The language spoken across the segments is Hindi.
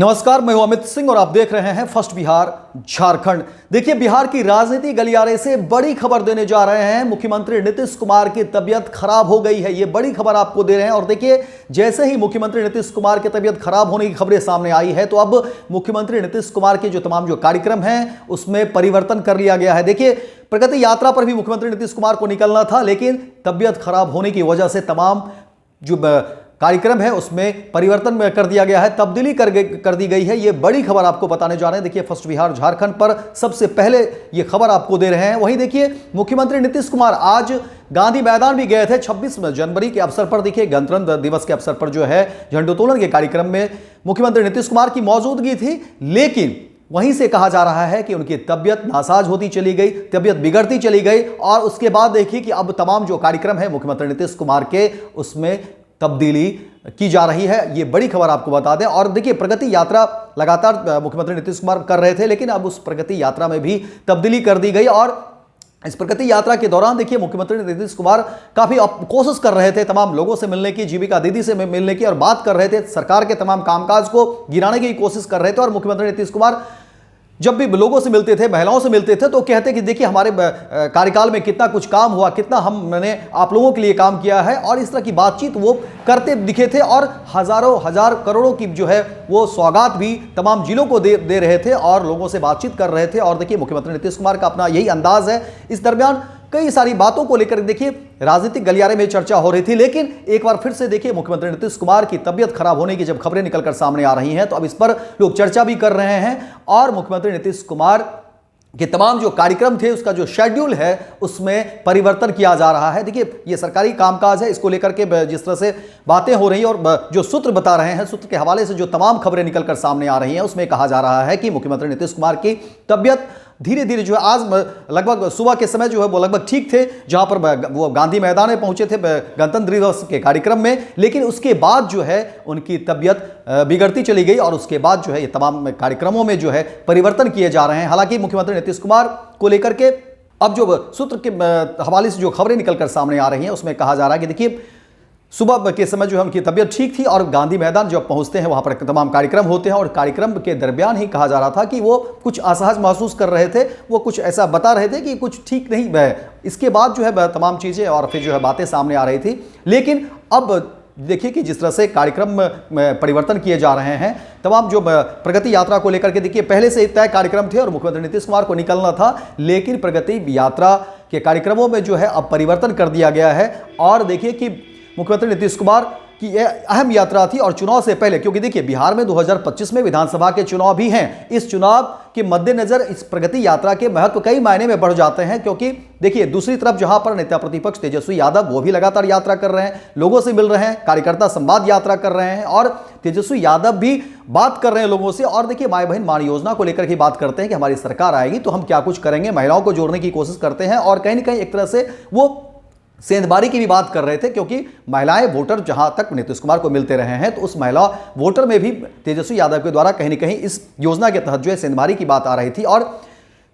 नमस्कार, मैं हूं अमित सिंह और आप देख रहे हैं फर्स्ट बिहार झारखंड। देखिए, बिहार की राजनीति गलियारे से बड़ी खबर देने जा रहे हैं। मुख्यमंत्री नीतीश कुमार की तबीयत खराब हो गई है, ये बड़ी खबर आपको दे रहे हैं। और देखिए, जैसे ही मुख्यमंत्री नीतीश कुमार की तबीयत खराब होने की खबरें सामने आई है, तो अब मुख्यमंत्री नीतीश कुमार के जो तमाम कार्यक्रम हैं उसमें परिवर्तन कर लिया गया है। देखिए, प्रगति यात्रा पर भी मुख्यमंत्री नीतीश कुमार को निकलना था, लेकिन तबीयत खराब होने की वजह से तमाम जो कार्यक्रम है उसमें परिवर्तन कर दिया गया है, तब्दीली कर दी गई है। ये बड़ी खबर आपको बताने जा रहे हैं। देखिए, फर्स्ट बिहार झारखंड पर सबसे पहले ये खबर आपको दे रहे हैं। वहीं देखिए, मुख्यमंत्री नीतीश कुमार आज गांधी मैदान भी गए थे। 26 जनवरी के अवसर पर देखिए, गणतंत्र दिवस के अवसर पर जो है झंडोत्तोलन के कार्यक्रम में मुख्यमंत्री नीतीश कुमार की मौजूदगी थी, लेकिन वहीं से कहा जा रहा है कि उनकी तबियत नासाज होती चली गई, तबियत बिगड़ती चली गई। और उसके बाद देखिए कि अब तमाम जो कार्यक्रम है मुख्यमंत्री नीतीश कुमार के, उसमें तब्दीली की जा रही है। ये बड़ी खबर आपको बता दें। और देखिए, प्रगति यात्रा लगातार मुख्यमंत्री नीतीश कुमार कर रहे थे, लेकिन अब उस प्रगति यात्रा में भी तब्दीली कर दी गई। और इस प्रगति यात्रा के दौरान देखिए, मुख्यमंत्री नीतीश कुमार काफी कोशिश कर रहे थे तमाम लोगों से मिलने की, जीविका दीदी से मिलने की, और बात कर रहे थे, सरकार के तमाम कामकाज को गिराने की कोशिश कर रहे थे। और मुख्यमंत्री नीतीश कुमार जब भी लोगों से मिलते थे, महिलाओं से मिलते थे, तो कहते कि देखिए, हमारे कार्यकाल में कितना कुछ काम हुआ, कितना हमने आप लोगों के लिए काम किया है। और इस तरह की बातचीत वो करते दिखे थे। और हजारों हजार करोड़ों की जो है वो सौगात भी तमाम जिलों को दे रहे थे और लोगों से बातचीत कर रहे थे। और देखिए, मुख्यमंत्री नीतीश कुमार का अपना यही अंदाज है। इस दरमियान कई सारी बातों को लेकर देखिए राजनीतिक गलियारे में चर्चा हो रही थी, लेकिन एक बार फिर से देखिए, मुख्यमंत्री नीतीश कुमार की तबीयत खराब होने की जब खबरें निकलकर सामने आ रही हैं, तो अब इस पर लोग चर्चा भी कर रहे हैं। और मुख्यमंत्री नीतीश कुमार के तमाम जो कार्यक्रम थे, उसका जो शेड्यूल है उसमें परिवर्तन किया जा रहा है। देखिए, ये सरकारी कामकाज है, इसको लेकर के जिस तरह से बातें हो रही हैं और जो सूत्र बता रहे हैं, सूत्र के हवाले से जो तमाम खबरें निकलकर सामने आ रही हैं, उसमें कहा जा रहा है कि मुख्यमंत्री नीतीश कुमार की तबीयत धीरे धीरे जो है, आज लगभग सुबह के समय जो है वो लगभग ठीक थे, जहां पर वो गांधी मैदान में पहुंचे थे गणतंत्र दिवस के कार्यक्रम में। लेकिन उसके बाद जो है उनकी तबीयत बिगड़ती चली गई और उसके बाद जो है ये तमाम कार्यक्रमों में जो है परिवर्तन किए जा रहे हैं। हालांकि मुख्यमंत्री नीतीश कुमार को लेकर के अब जो सूत्र के हवाले से जो खबरें निकलकर सामने आ रही हैं, उसमें कहा जा रहा है कि देखिए, सुबह के समय जो है उनकी तबीयत ठीक थी और गांधी मैदान जब पहुंचते हैं वहां पर तमाम कार्यक्रम होते हैं। और कार्यक्रम के दरमियान ही कहा जा रहा था कि वो कुछ असहज महसूस कर रहे थे, वो कुछ ऐसा बता रहे थे कि कुछ ठीक नहीं है। इसके बाद जो है तमाम चीज़ें और फिर जो है बातें सामने आ रही थी। लेकिन अब देखिए कि जिस तरह से कार्यक्रम में परिवर्तन किए जा रहे हैं, तमाम जो प्रगति यात्रा को लेकर के देखिए, पहले से तय कार्यक्रम थे और मुख्यमंत्री नीतीश कुमार को निकलना था, लेकिन प्रगति यात्रा के कार्यक्रमों में जो है अब परिवर्तन कर दिया गया है। और देखिए कि मुख्यमंत्री नीतीश कुमार की यह अहम यात्रा थी और चुनाव से पहले, क्योंकि देखिए, बिहार में 2025 में विधानसभा के चुनाव भी हैं। इस चुनाव के मद्देनजर इस प्रगति यात्रा के महत्व कई मायने में बढ़ जाते हैं, क्योंकि देखिए, दूसरी तरफ जहां पर नेता प्रतिपक्ष तेजस्वी यादव वो भी लगातार यात्रा कर रहे हैं, लोगों से मिल रहे हैं, कार्यकर्ता संवाद यात्रा कर रहे हैं। और तेजस्वी यादव भी बात कर रहे हैं लोगों से। और देखिए, माई बहन मान योजना को लेकर के बात करते हैं कि हमारी सरकार आएगी तो हम क्या कुछ करेंगे, महिलाओं को जोड़ने की कोशिश करते हैं। और कहीं ना कहीं एक तरह से वो सेंधबारी की भी बात कर रहे थे, क्योंकि महिलाएं वोटर जहां तक नीतीश कुमार को मिलते रहे हैं, तो उस महिला वोटर में भी तेजस्वी यादव के द्वारा कहीं ना कहीं इस योजना के तहत जो है सेंधबारी की बात आ रही थी। और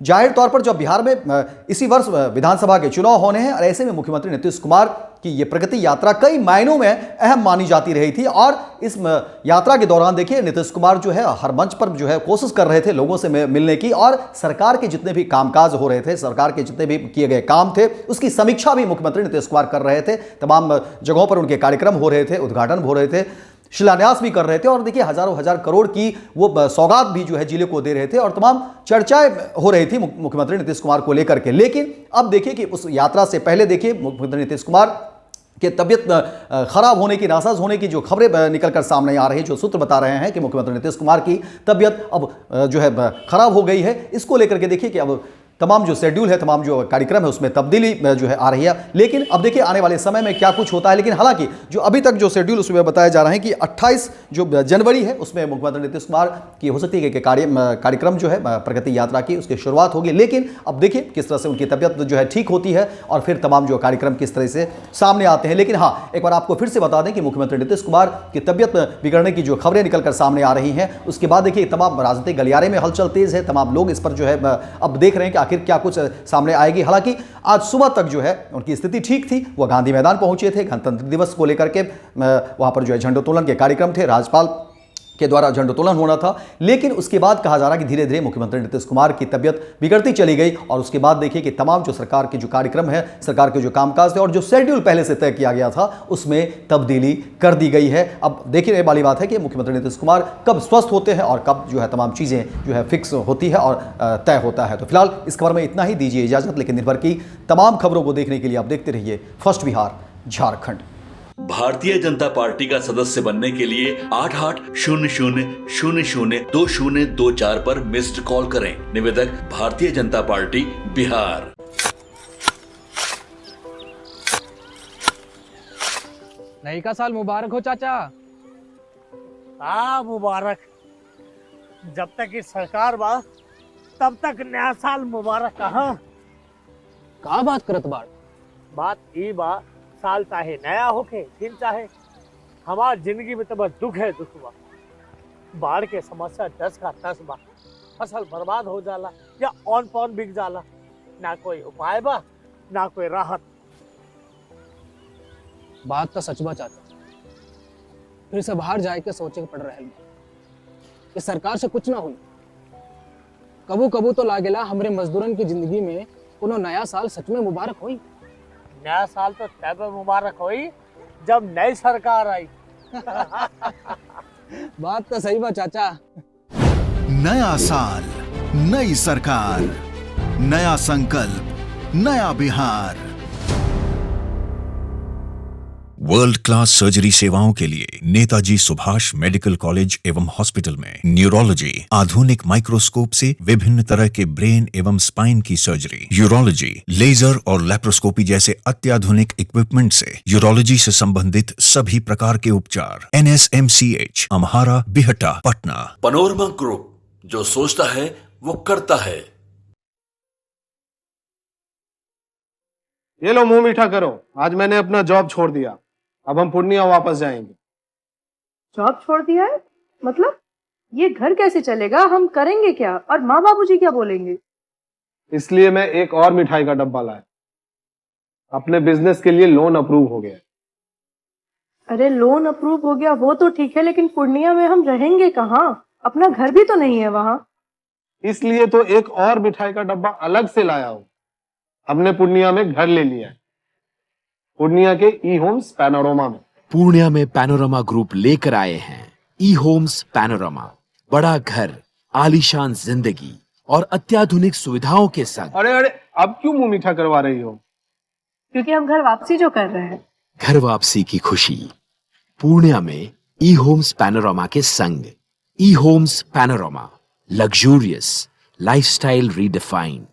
जाहिर तौर पर जब बिहार में इसी वर्ष विधानसभा के चुनाव होने हैं, और ऐसे में मुख्यमंत्री नीतीश कुमार की ये प्रगति यात्रा कई मायनों में अहम मानी जाती रही थी। और इस यात्रा के दौरान देखिए, नीतीश कुमार जो है हर मंच पर जो है कोशिश कर रहे थे लोगों से मिलने की, और सरकार के जितने भी कामकाज हो रहे थे, सरकार के जितने भी किए गए काम थे, उसकी समीक्षा भी मुख्यमंत्री नीतीश कुमार कर रहे थे। तमाम जगहों पर उनके कार्यक्रम हो रहे थे, उद्घाटन हो रहे थे, शिलान्यास भी कर रहे थे। और देखिए, हजारों हजार करोड़ की वो सौगात भी जो है जिले को दे रहे थे और तमाम चर्चाएं हो रही थी मुख्यमंत्री नीतीश कुमार को लेकर के। लेकिन अब देखिए कि उस यात्रा से पहले देखिए, मुख्यमंत्री नीतीश कुमार के तबियत खराब होने की, नासाज होने की जो खबरें निकलकर सामने आ रही हैं, जो सूत्र बता रहे हैं कि मुख्यमंत्री नीतीश कुमार की तबियत अब जो है खराब हो गई है, इसको लेकर के देखिए कि अब तमाम जो शेड्यूल है, तमाम जो कार्यक्रम है, उसमें तब्दीली जो है आ रही है। लेकिन अब देखिए आने वाले समय में क्या कुछ होता है। लेकिन हालांकि जो अभी तक जो शेड्यूल उसमें बताया जा रहा है कि 28 जो जनवरी है, उसमें मुख्यमंत्री नीतीश कुमार की हो सकती है कि कार्यक्रम जो है प्रगति यात्रा की, उसकी शुरुआत होगी। लेकिन अब देखिए किस तरह से उनकी तबियत जो है ठीक होती है और फिर तमाम जो कार्यक्रम किस तरह से सामने आते हैं। लेकिन हाँ, एक बार आपको फिर से बता दें कि मुख्यमंत्री नीतीश कुमार की तबियत बिगड़ने की जो खबरें निकलकर सामने आ रही हैं, उसके बाद देखिए तमाम राजनीतिक गलियारे में हलचल तेज है। तमाम लोग इस पर जो है अब देख रहे हैं कि आखिर क्या कुछ सामने आएगी। हालांकि आज सुबह तक जो है उनकी स्थिति ठीक थी, वह गांधी मैदान पहुंचे थे, गणतंत्र दिवस को लेकर के वहां पर जो है झंडोत्तोलन के कार्यक्रम थे, राज्यपाल के द्वारा झंडोत्तोलन होना था, लेकिन उसके बाद कहा जा रहा है कि धीरे धीरे मुख्यमंत्री नीतीश कुमार की तबियत बिगड़ती चली गई और उसके बाद देखिए कि तमाम जो सरकार के जो कार्यक्रम है, सरकार के जो कामकाज थे और जो शेड्यूल पहले से तय किया गया था उसमें तब्दीली कर दी गई है। अब देखने वाली बात है कि मुख्यमंत्री नीतीश कुमार कब स्वस्थ होते हैं और कब जो है तमाम चीज़ें जो है फिक्स होती है और तय होता है। तो फिलहाल इस खबर में इतना ही, दीजिए इजाजत, लेकिन दिन भर की तमाम खबरों को देखने के लिए आप देखते रहिए फर्स्ट बिहार झारखंड। भारतीय जनता पार्टी का सदस्य बनने के लिए 8800002024 पर मिस्ड कॉल करें। निवेदक भारतीय जनता पार्टी बिहार। नई का साल मुबारक हो चाचा। हाँ मुबारक। जब तक इस सरकार बा तब तक नया साल मुबारक। कहाँ का बात करत बाड़? बात ई बा, साल चाहे नया होके दिन चाहे, हमार जिंदगी में तो बस दुख है, दुख बा। बाढ़ के समस्या 10 का 10 बा। फसल बर्बाद हो जाला या ऑन पॉन बिक जाला, ना कोई उपाय बा ना कोई राहत। बात तो सच बा चाचा, फिर से बाहर जाए के सोचे के पड़ रहा है कि सरकार से कुछ ना हुई। कबू कबू तो लागेला हमरे मजदूरन की जिंदगी में कोनो नया साल सच में मुबारक हुई। नया साल तो तब मुबारक हुई जब नई सरकार आई। बात तो सही बा चाचा। नया साल, नई सरकार, नया संकल्प, नया बिहार। वर्ल्ड क्लास सर्जरी सेवाओं के लिए नेताजी सुभाष मेडिकल कॉलेज एवं हॉस्पिटल में न्यूरोलॉजी, आधुनिक माइक्रोस्कोप से विभिन्न तरह के ब्रेन एवं स्पाइन की सर्जरी, यूरोलॉजी, लेजर और लेप्रोस्कोपी जैसे अत्याधुनिक इक्विपमेंट से यूरोलॉजी से संबंधित सभी प्रकार के उपचार। NSMCH, Amhara, Bihta, Patna. Panorama group, जो सोचता है वो करता है। ये लो मुंह मीठा करो, आज मैंने अपना जॉब छोड़ दिया, अब हम पूर्णिया वापस जाएंगे। जॉब छोड़ दिया है? मतलब ये घर कैसे चलेगा? हम करेंगे क्या? और माँ बाबूजी क्या बोलेंगे? इसलिए मैं एक और मिठाई का डब्बा लाया। अपने बिजनेस के लिए लोन अप्रूव हो गया। अरे लोन अप्रूव हो गया वो तो ठीक है, लेकिन पूर्णिया में हम रहेंगे कहाँ? अपना घर भी तो नहीं है वहाँ। इसलिए तो एक और मिठाई का डब्बा अलग से लाया हूँ। हमने पूर्णिया में घर ले लिया है, पूर्णिया के ई होम्स पैनोरमा में। पूर्णिया में पैनोरमा ग्रुप लेकर आए हैं ई होम्स पैनोरमा। बड़ा घर, आलीशान जिंदगी और अत्याधुनिक सुविधाओं के संग। अरे अरे, अब क्यों मुंह मीठा करवा रही हो? क्योंकि हम घर वापसी जो कर रहे हैं। घर वापसी की खुशी पूर्णिया में ई होम्स पैनोरमा के संग। ई homes Panorama, luxurious lifestyle redefined.